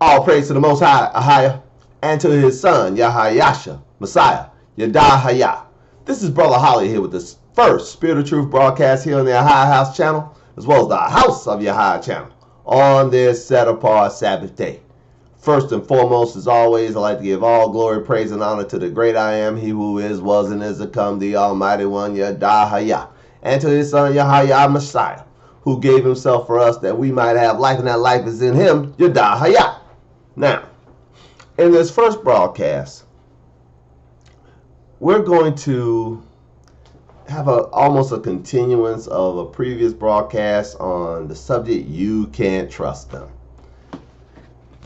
All praise to the Most High, Ahia, and to his son, Yahayasha, Messiah, Yadahaya. This is Brother Holly here with the first Spirit of Truth broadcast here on the Ahia House channel, as well as the House of Yahia channel, on this set-apart Sabbath day. First and foremost, as always, I'd like to give all glory, praise, and honor to the great I am, he who is, was, and is to come, the Almighty One, Yadahaya, and to his son, Yahaya, Messiah, who gave himself for us that we might have life, and that life is in him, Yadahaya. Now, in this first broadcast, we're going to have almost a continuance of a previous broadcast on the subject, you can't trust them.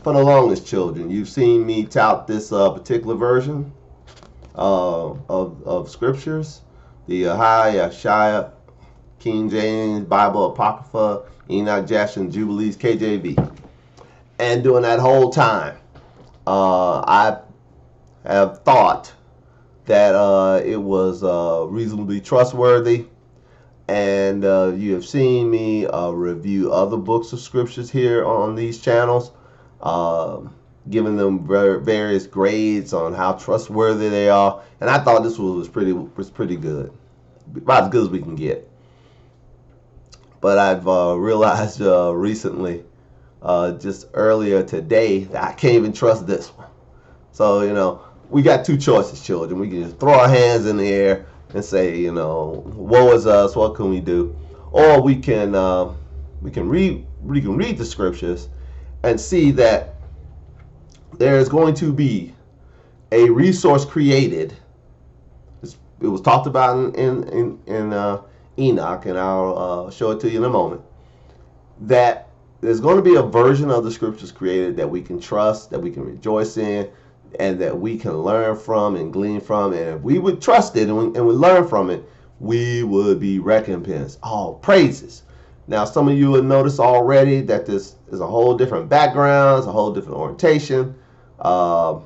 For the longest, children, you've seen me tout this particular version of scriptures, the Ahia, Yeshaya, King James, Bible Apocrypha, Enoch, Jasher, Jubilees, KJV. And during that whole time, I have thought that it was reasonably trustworthy. And you have seen me review other books of scriptures here on these channels, giving them various grades on how trustworthy they are. And I thought this was pretty good, about as good as we can get. But I've realized recently, just earlier today, that I can't even trust this one. So, we got two choices, children. We can just throw our hands in the air and say, woe is us, what can we do? Or we can read the scriptures and see that there is going to be a resource created. It was talked about in Enoch, and I'll show it to you in a moment, that there's going to be a version of the scriptures created that we can trust, that we can rejoice in, and that we can learn from and glean from. And if we would trust it and we learn from it, we would be recompensed. All praises. Now, some of you will notice already that this is a whole different background, it's a whole different orientation. I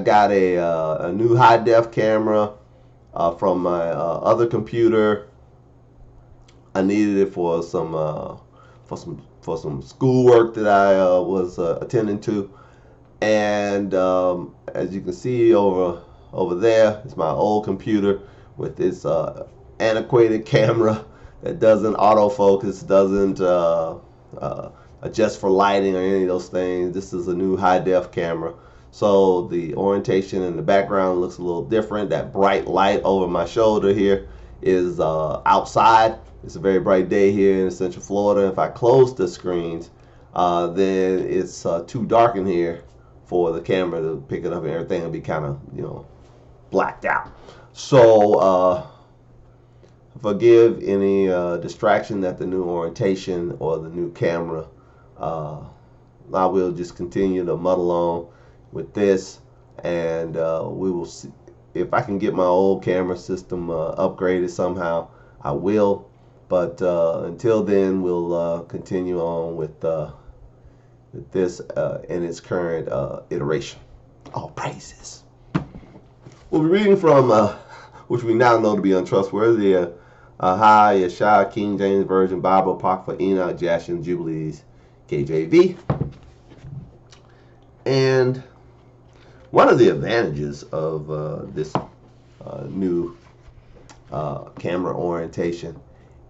got a new high-def camera from my other computer. I needed it for some schoolwork that I was attending to, and as you can see over there, it's my old computer with this antiquated camera that doesn't autofocus, doesn't adjust for lighting or any of those things. This is a new high-def camera, so the orientation in the background looks a little different. That bright light over my shoulder here is outside. It's a very bright day here in Central Florida. If I close the screens, then it's too dark in here for the camera to pick it up, and everything will be kind of, blacked out. So forgive any distraction that the new orientation or the new camera. I will just continue to muddle on with this, and we will see if I can get my old camera system upgraded somehow. I will. But until then, we'll continue on with this in its current iteration. All praises. We'll be reading from, which we now know to be untrustworthy, Ahia, Yeshaya, King James Version, Bible Apocrypha, Enoch, Jasher, Jubilees, KJV. And one of the advantages of this new camera orientation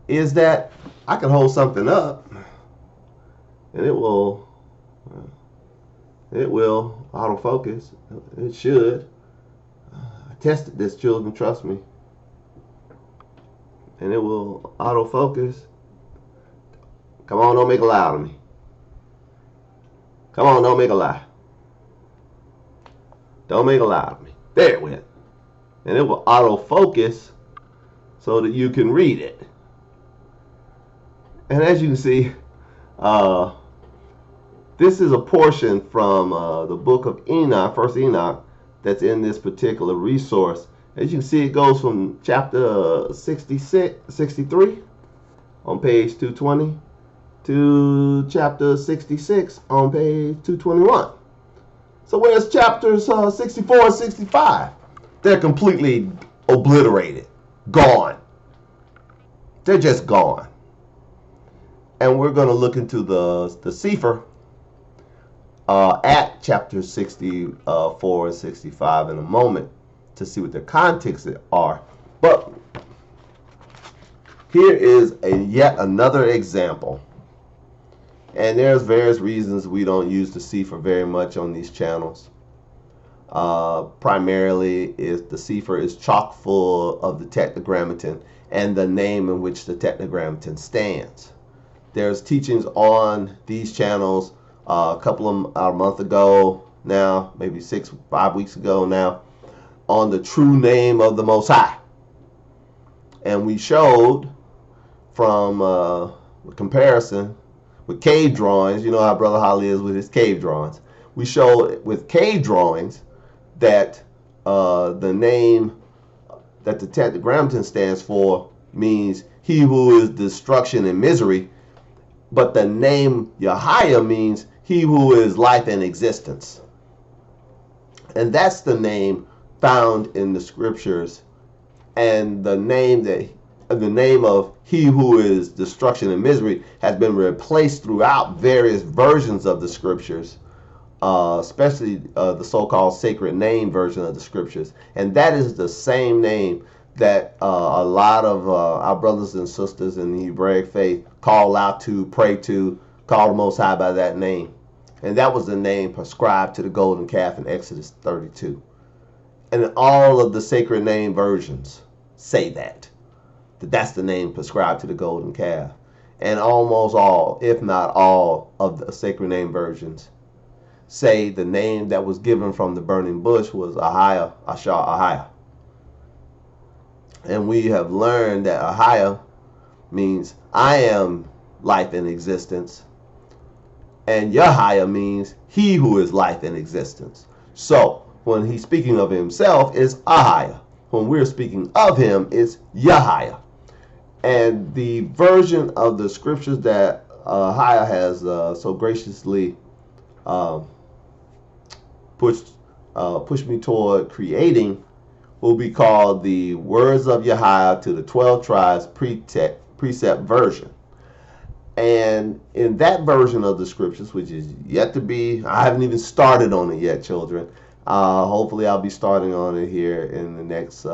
is that I can hold something up and it will autofocus. It should. I tested this, children, trust me. And it will autofocus. Come on, don't make a lie out of me. Come on, don't make a lie. Don't make a lie out of me. There it went. And it will autofocus so that you can read it. And as you can see, this is a portion from the book of Enoch, First Enoch, that's in this particular resource. As you can see, it goes from chapter 63 on page 220 to chapter 66 on page 221. So where's chapters 64 and 65? They're completely obliterated, gone. They're just gone. And we're going to look into the Sefer at chapter 64 and 65 in a moment to see what the context are. But here is yet another example. And there's various reasons we don't use the Sefer very much on these channels. Primarily, the Sefer is chock full of the Tetragrammaton and the name in which the Tetragrammaton stands. There's teachings on these channels a month ago now, maybe 5 weeks ago now, on the true name of the Most High. And we showed from comparison with cave drawings, you know how Brother Holly is with his cave drawings. We showed with cave drawings that the name that the Tetragrammaton stands for means he who is destruction and misery, but the name Yahweh means he who is life and existence. And that's the name found in the scriptures, and the name of he who is destruction and misery has been replaced throughout various versions of the scriptures, especially the so-called sacred name version of the scriptures. And that is the same name that a lot of our brothers and sisters in the Hebraic faith call out to, pray to, call the Most High by that name. And that was the name prescribed to the golden calf in Exodus 32. And all of the sacred name versions say that's the name prescribed to the golden calf. And almost all, if not all, of the sacred name versions say the name that was given from the burning bush was Ahiah, Ashar Ahiah. And we have learned that Ahiah means I am life and existence, and Yahweh means he who is life and existence. So when he's speaking of himself, it's Ahiah. When we're speaking of him, it's Yahweh. And the version of the scriptures that Ahiah has so graciously pushed me toward creating will be called the Words of Yahweh to the 12 Tribes Precept version. And in that version of the scriptures, which is yet to be, I haven't even started on it yet, children. Hopefully I'll be starting on it here in the next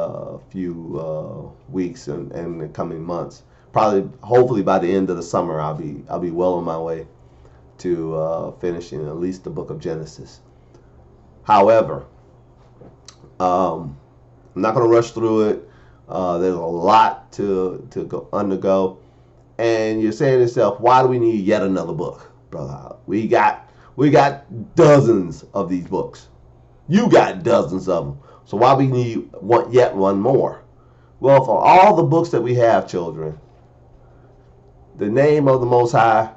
few weeks and the coming months. Hopefully by the end of the summer, I'll be well on my way to finishing at least the book of Genesis. However, I'm not going to rush through it. There's a lot to undergo. And you're saying to yourself, why do we need yet another book, brother? We got dozens of these books. You got dozens of them. So why we need yet one more? Well, for all the books that we have, children, the name of the Most High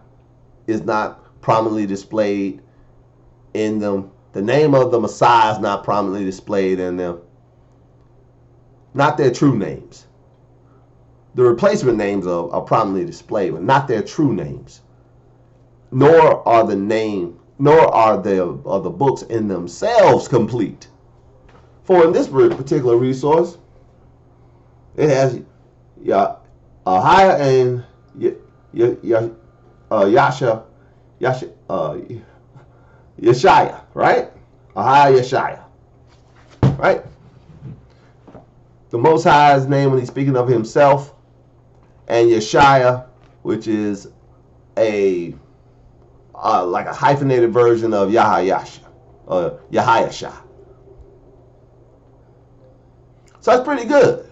is not prominently displayed in them. The name of the Messiah is not prominently displayed in them. Not their true names. The replacement names are prominently displayed, but not their true names. Nor are the books in themselves complete. For in this particular resource, it has Ahiah and Yeshaya, right? Ahiah, Yeshaya, right? The Most High's name when he's speaking of himself, and Yeshaya, which is like a hyphenated version of Yahayasha, or Yahayasha. So that's pretty good.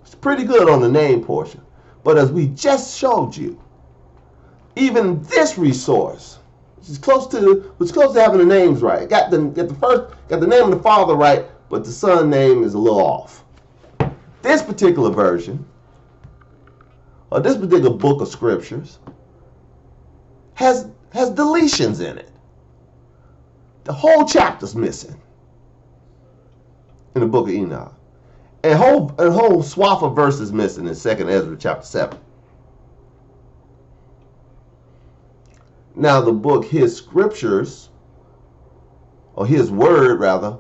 It's pretty good on the name portion. But as we just showed you, even this resource, which is close to having the names right, got the name of the Father right, but the Son name is a little off. This particular version, or this particular book of scriptures, has deletions in it. The whole chapter's missing in the book of Enoch. And a whole swath of verses missing in 2nd Ezra chapter 7. Now the book, his scriptures, or his word rather,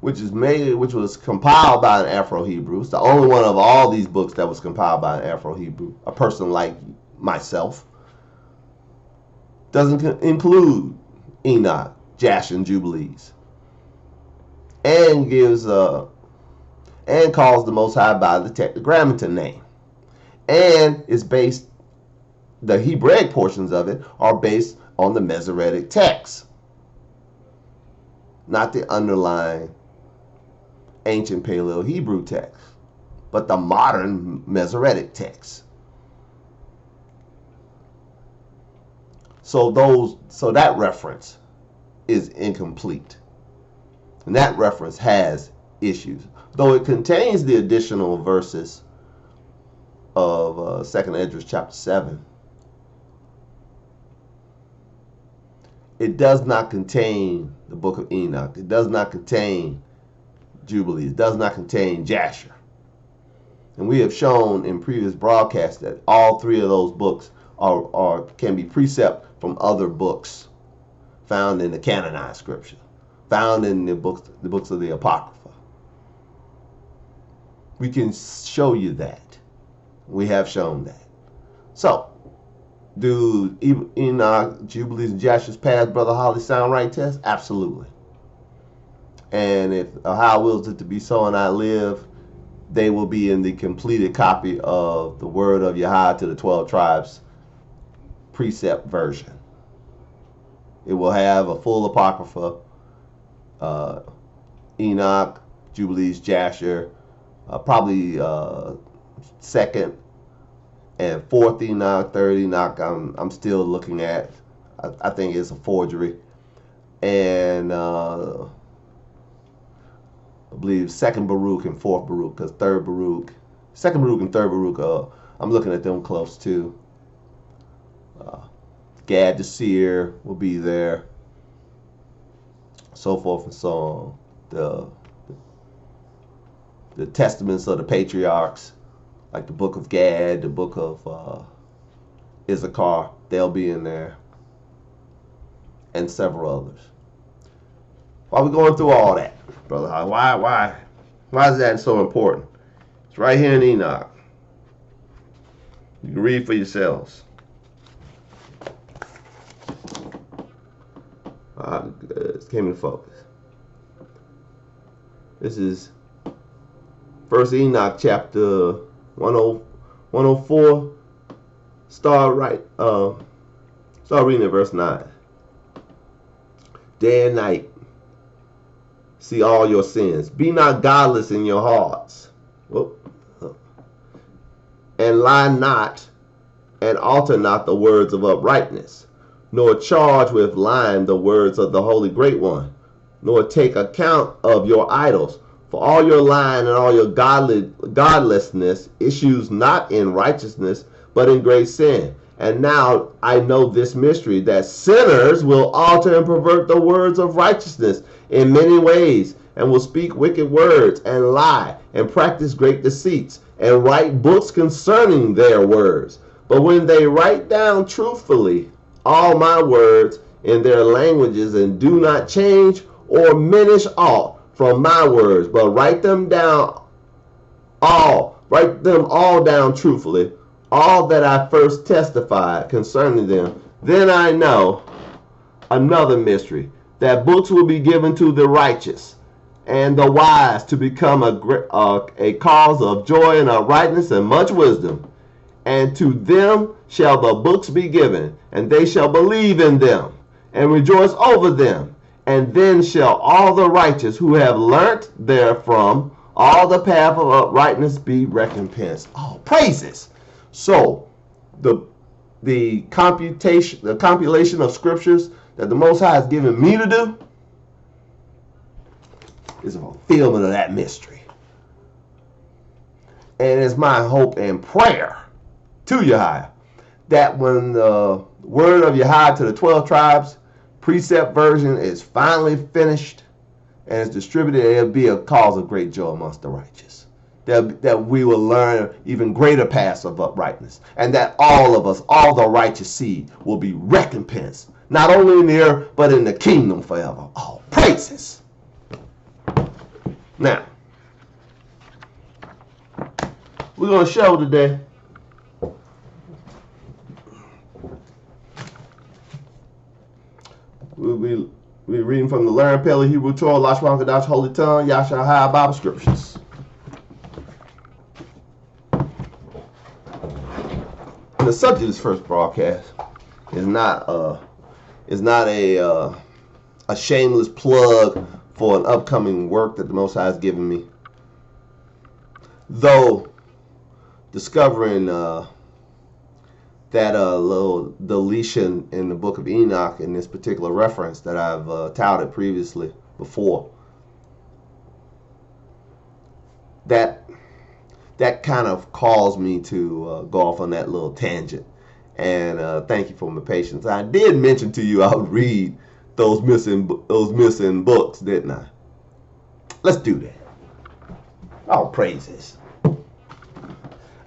which was compiled by an Afro-Hebrew. It's the only one of all these books that was compiled by an Afro-Hebrew, a person like myself. doesn't include Enoch, Jasher, and Jubilees, and gives and calls the Most High by the Tetragrammaton name, and is based. The Hebraic portions of it are based on the Masoretic text, not the underlying ancient Paleo Hebrew text, but the modern Masoretic text. So that reference is incomplete, and that reference has issues, though it contains the additional verses of 2nd Esdras chapter 7. It does not contain the book of Enoch. It does not contain Jubilees. It does not contain Jasher. And we have shown in previous broadcasts that all three of those books can be precept from other books found in the canonized scripture, found in the books of the Apocrypha. We can show you that. We have shown that. So, do Enoch, Jubilees, and Jasher's pass Brother Holly sound right test? Absolutely. And if Ahau wills it to be so and I live, they will be in the completed copy of the Word of Yahweh to the 12 tribes precept version. It will have a full Apocrypha, Enoch, Jubilees, Jasher, probably second and fourth Enoch, third Enoch, I'm still looking at. I think it's a forgery. And I believe second Baruch and fourth Baruch, because second Baruch and third Baruch, I'm looking at them close too. Gad the Seer will be there, so forth and so on. The testaments of the patriarchs, like the book of Gad, the book of Issachar, they'll be in there, and several others. Why are we going through all that, Brother High? Why is that so important? It's right here in Enoch. You can read for yourselves. It came into focus. This is First Enoch chapter 104. Start reading at verse 9. Day and night see all your sins. Be not godless in your hearts. And lie not, and alter not the words of uprightness, nor charge with lying the words of the Holy Great One, nor take account of your idols. For all your lying and all your godlessness issues not in righteousness, but in great sin. And now I know this mystery, that sinners will alter and pervert the words of righteousness in many ways, and will speak wicked words, and lie, and practice great deceits, and write books concerning their words. But when they write down truthfully all my words in their languages, and do not change or diminish aught from my words, but write them all down truthfully, all that I first testified concerning them, then I know another mystery, that books will be given to the righteous and the wise to become a cause of joy and uprightness and much wisdom. And to them shall the books be given, and they shall believe in them and rejoice over them. And then shall all the righteous who have learnt therefrom all the path of uprightness be recompensed. All praises. So the compilation of scriptures that the Most High has given me to do is a fulfillment of that mystery. And it's my hope and prayer to Yahweh that when the word of Yahweh to the 12 tribes precept version is finally finished and is distributed, it'll be a cause of great joy amongst the righteous. That we will learn even greater paths of uprightness, and that all of us, all the righteous seed, will be recompensed, not only in the earth, but in the kingdom forever. All praises. Now, we're going to show today We're reading from the Learn Pele Hebrew Torah, Lashon Kodash, Holy Tongue, Yashar High Bible Scriptures. The subject of this first broadcast is not a shameless plug for an upcoming work that the Most High has given me. Though discovering that little deletion in the book of Enoch in this particular reference that I've touted previously before, that kind of caused me to go off on that little tangent. And thank you for my patience. I did mention to you I would read those missing books, didn't I? Let's do that. All praises.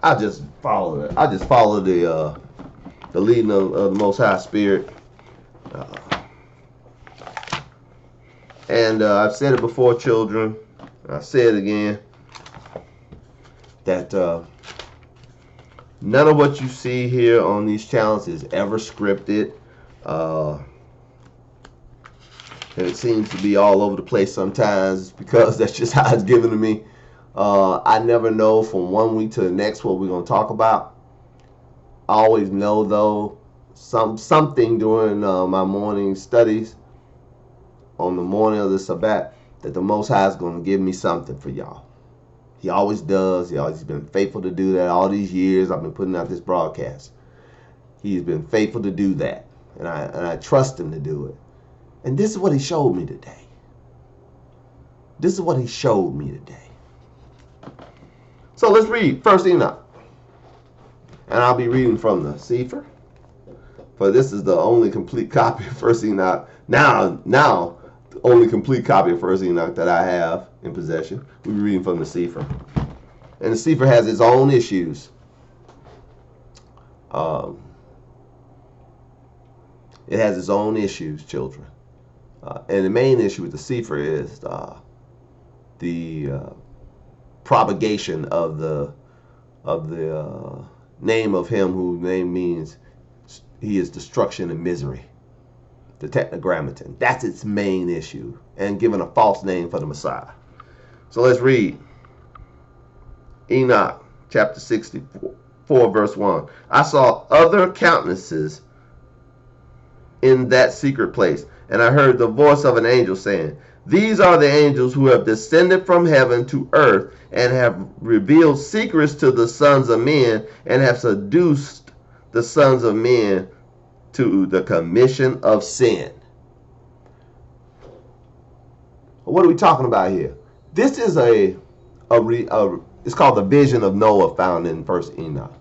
I just follow it. I just follow the leading of the Most High Spirit. And I've said it before, children. I say it again. That none of what you see here on these channels is ever scripted. And it seems to be all over the place sometimes because that's just how it's given to me. I never know from one week to the next what we're going to talk about. I always know, though, something during my morning studies on the morning of the Sabbath that the Most High is going to give me something for y'all. He always does. He always been faithful to do that all these years I've been putting out this broadcast. He's been faithful to do that, and I trust him to do it. And this is what he showed me today. This is what he showed me today. So let's read First Enoch. And I'll be reading from the Sefer. For this is the only complete copy of First Enoch. Now, the only complete copy of First Enoch that I have in possession. We'll be reading from the Sefer. And the Sefer has its own issues. It has its own issues, children. And the main issue with the Sefer is the propagation of the name of him whose name means he is destruction and misery, the Tetragrammaton. That's its main issue, and giving a false name for the Messiah. So let's read Enoch chapter 64 verse 1. I saw other countenances in that secret place, and I heard the voice of an angel saying, these are the angels who have descended from heaven to earth and have revealed secrets to the sons of men and have seduced the sons of men to the commission of sin. What are we talking about here? This is it's called the vision of Noah found in First Enoch.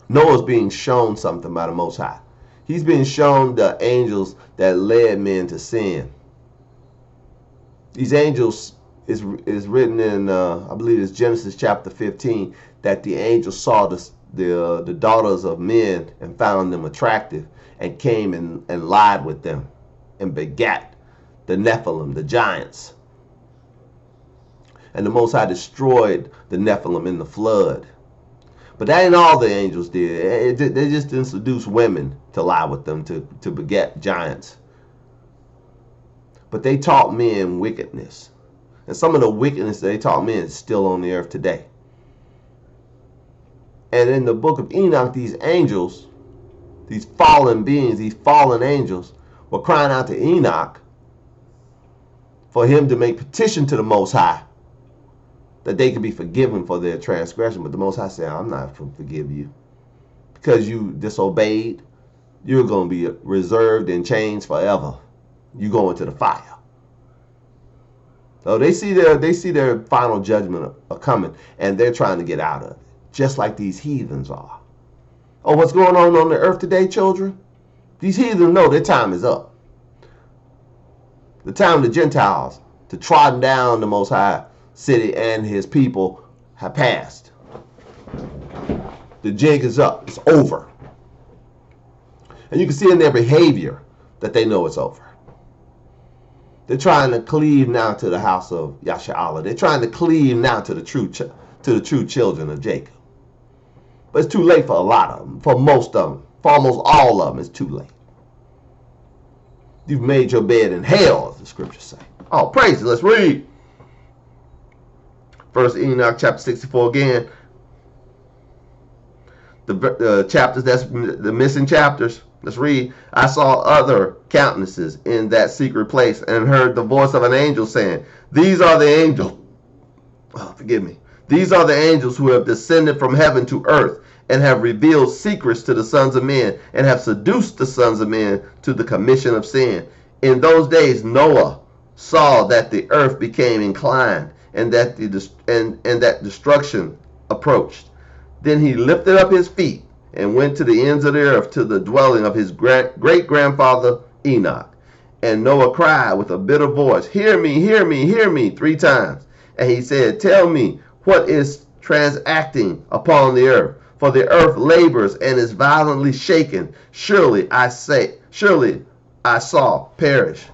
Noah's being shown something by the Most High. He's being shown the angels that led men to sin. These angels is written in, I believe it's Genesis chapter 15, that the angels saw the daughters of men and found them attractive and came and lied with them and begat the Nephilim, the giants. And the Most High destroyed the Nephilim in the flood. But that ain't all the angels did. They just didn't seduce women to lie with them to beget giants. But they taught men wickedness. And some of the wickedness that they taught men is still on the earth today. And in the book of Enoch, these angels, these fallen beings, these fallen angels, were crying out to Enoch for him to make petition to the Most High that they could be forgiven for their transgression. But the Most High said, I'm not going to forgive you. Because you disobeyed, you're going to be reserved in chains forever. You go into the fire. So they see their final judgment coming, and they're trying to get out of it, just like these heathens are. Oh, what's going on the earth today, children? These heathens know their time is up. The time of the Gentiles to trot down the Most High city and his people have passed. The jig is up. It's over. And you can see in their behavior that they know it's over. They're trying to cleave now to the house of Yasha'Allah. They're trying to cleave now to the true children of Jacob. But it's too late for a lot of them. For most of them. For almost all of them, it's too late. You've made your bed in hell, as the scriptures say. Oh, praise it. Let's read. First Enoch chapter 64 again. The chapters, that's the missing chapters. Let's read. I saw other countenances in that secret place and heard the voice of an angel saying, these are the angels. Oh, forgive me. These are the angels who have descended from heaven to earth and have revealed secrets to the sons of men and have seduced the sons of men to the commission of sin. In those days Noah saw that the earth became inclined and that that destruction approached. Then he lifted up his feet and went to the ends of the earth, to the dwelling of his great-grandfather Enoch. And Noah cried with a bitter voice, hear me, hear me, hear me, 3 times. And he said, tell me what is transacting upon the earth. For the earth labors and is violently shaken. Surely I shall perish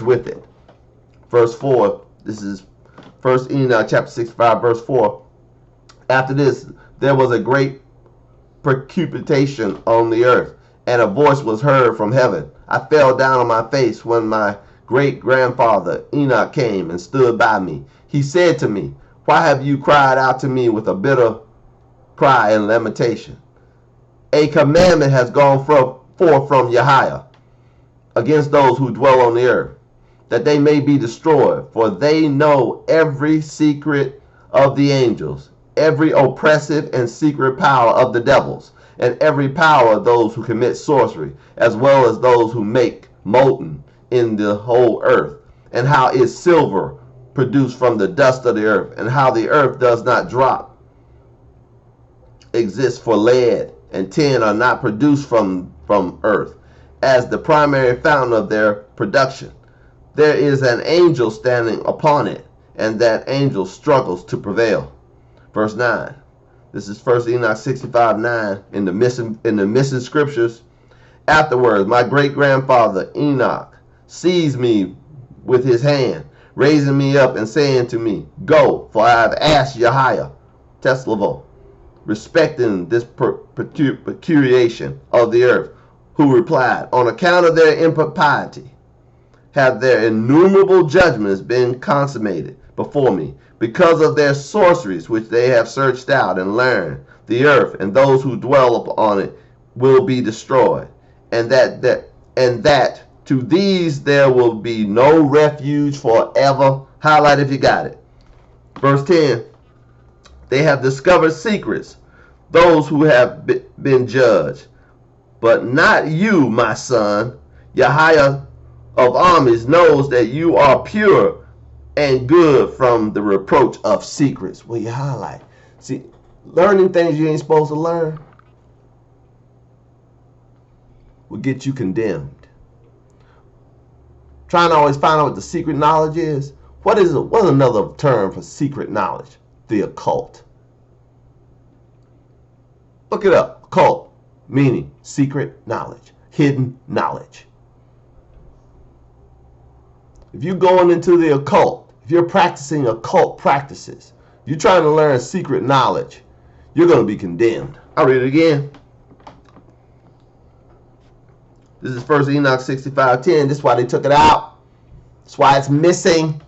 with it. Verse 4, this is 1 Enoch chapter 65, verse 4. After this, there was a great precipitation on the earth, and a voice was heard from heaven. I fell down on my face when my great-grandfather Enoch came and stood by me. He said to me, why have you cried out to me with a bitter cry and lamentation? A commandment has gone forth from Yahweh against those who dwell on the earth, that they may be destroyed, for they know every secret of the angels, every oppressive and secret power of the devils, and every power of those who commit sorcery, as well as those who make molten in the whole earth, and how is silver produced from the dust of the earth, and how the earth does not drop exist for lead, and tin are not produced from earth, as the primary fountain of their production. There is an angel standing upon it, and that angel struggles to prevail. Verse 9. This is 1 Enoch 65:9 in the missing scriptures. Afterwards, my great-grandfather Enoch seized me with his hand, raising me up and saying to me, go, for I have asked Yahweh, Teslavo, respecting this peculiation of the earth, who replied, on account of their impiety have their innumerable judgments been consummated before me, because of their sorceries which they have searched out and learned. The earth and those who dwell upon it will be destroyed, and that to these there will be no refuge forever. Highlight if you got it. Verse 10. They have discovered secrets, those who have been judged, but not you, my son. Yahweh of armies knows that you are pure and good from the reproach of secrets. Well, you highlight. See, learning things you ain't supposed to learn will get you condemned. Trying to always find out what the secret knowledge is. What's another term for secret knowledge? The occult. Look it up. Occult, meaning secret knowledge, hidden knowledge. If you're going into the occult, if you're practicing occult practices, you're trying to learn secret knowledge, you're going to be condemned. I'll read it again. This is 1 Enoch 65:10. This is why they took it out. That's why it's missing.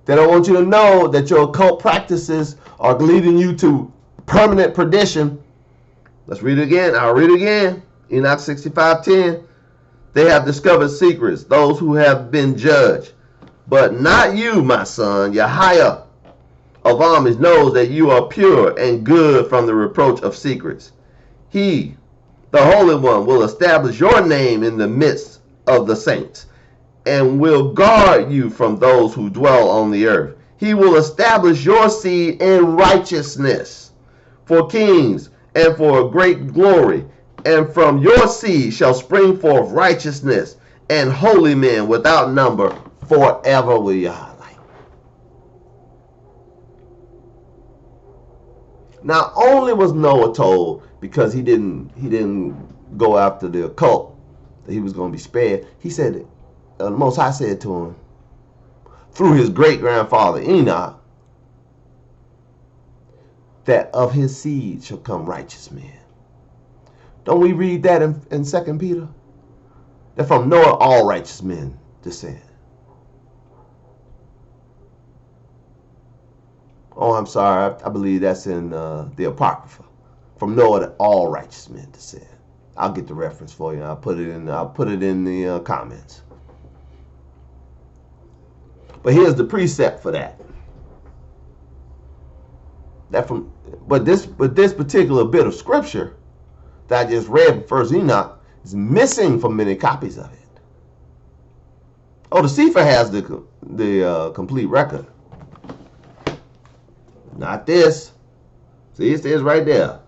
They don't want you to know that your occult practices are leading you to permanent perdition. Let's read it again. I'll read it again. Enoch 65:10. They have discovered secrets, those who have been judged. But not you, my son. Yahweh of armies knows that you are pure and good from the reproach of secrets. He, the Holy One, will establish your name in the midst of the saints, and will guard you from those who dwell on the earth. He will establish your seed in righteousness for kings and for great glory, and from your seed shall spring forth righteousness and holy men without number forever. Will you highlight? Not only was Noah told, because he didn't go after the occult, that he was going to be spared, he said, the Most High said to him, through his great-grandfather Enoch, that of his seed shall come righteous men. Don't we read that in 2 Peter? that from Noah all righteous men descend. Oh, I'm sorry. I believe that's in the Apocrypha. From Noah that all righteous men descend. I'll get the reference for you. I'll put it in the comments. But here's the precept for that. But this particular bit of scripture that I just read from First Enoch is missing from many copies of it. Oh, the Sefer has the complete record. Not this. See, it says right there,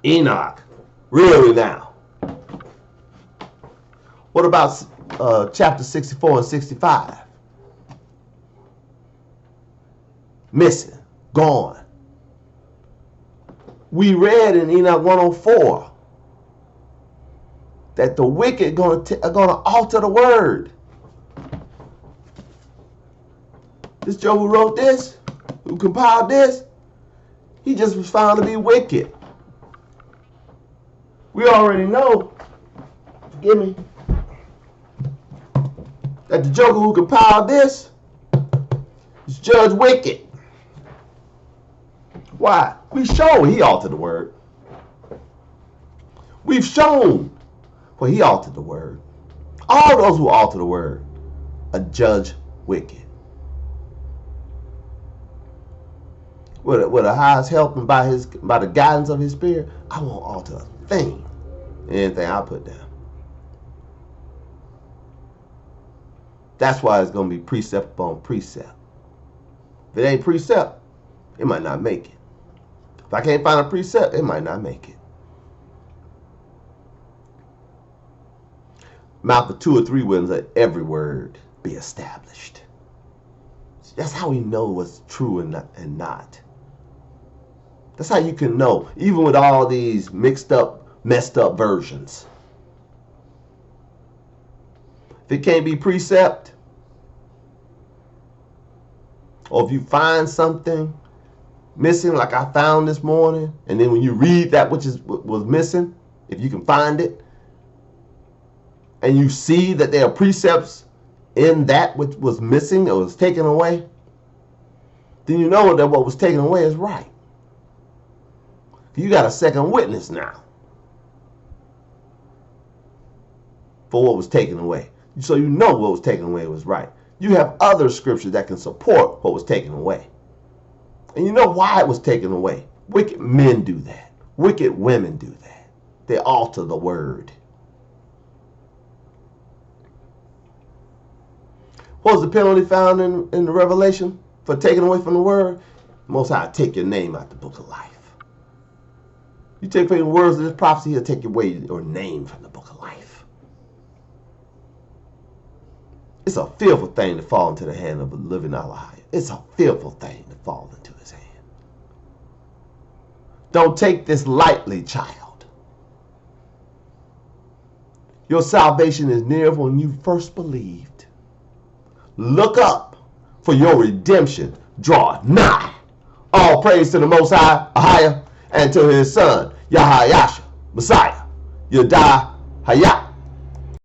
Enoch. Really now. What about chapter 64 and 65? Missing. Gone. We read in Enoch 104 that the wicked are going to alter the word. This Joe who wrote this, who compiled this, he just was found to be wicked. We already know, forgive me, that the Joker who compiled this is Judge Wicked. Why? We've shown he altered the word. We've shown where he altered the word. All those who alter the word are Judge Wicked. With the highest help and by the guidance of his spirit, I won't alter a thing. Anything I put down. That's why it's going to be precept upon precept. If it ain't precept, it might not make it. If I can't find a precept, it might not make it. Mouth of 2 or 3 witnesses, let every word be established. That's how we know what's true and not. That's how you can know, even with all these mixed up, messed up versions. If it can't be precept, or if you find something missing like I found this morning, and then when you read that which was missing, if you can find it, and you see that there are precepts in that which was missing or was taken away, then you know that what was taken away is right. You got a second witness now for what was taken away. So you know what was taken away was right. You have other scriptures that can support what was taken away. And you know why it was taken away. Wicked men do that. Wicked women do that. They alter the word. What was the penalty found in the Revelation for taking away from the word? Most High take your name out the book of life. You take away the words of this prophecy, he'll take away your name from the book of life. It's a fearful thing to fall into the hand of a living Allah. It's a fearful thing to fall into his hand. Don't take this lightly, child. Your salvation is near when you first believed. Look up, for your redemption draw nigh. All praise to the Most High, Ahia, and to his son, Yahayasha, Messiah, Yada Hayat.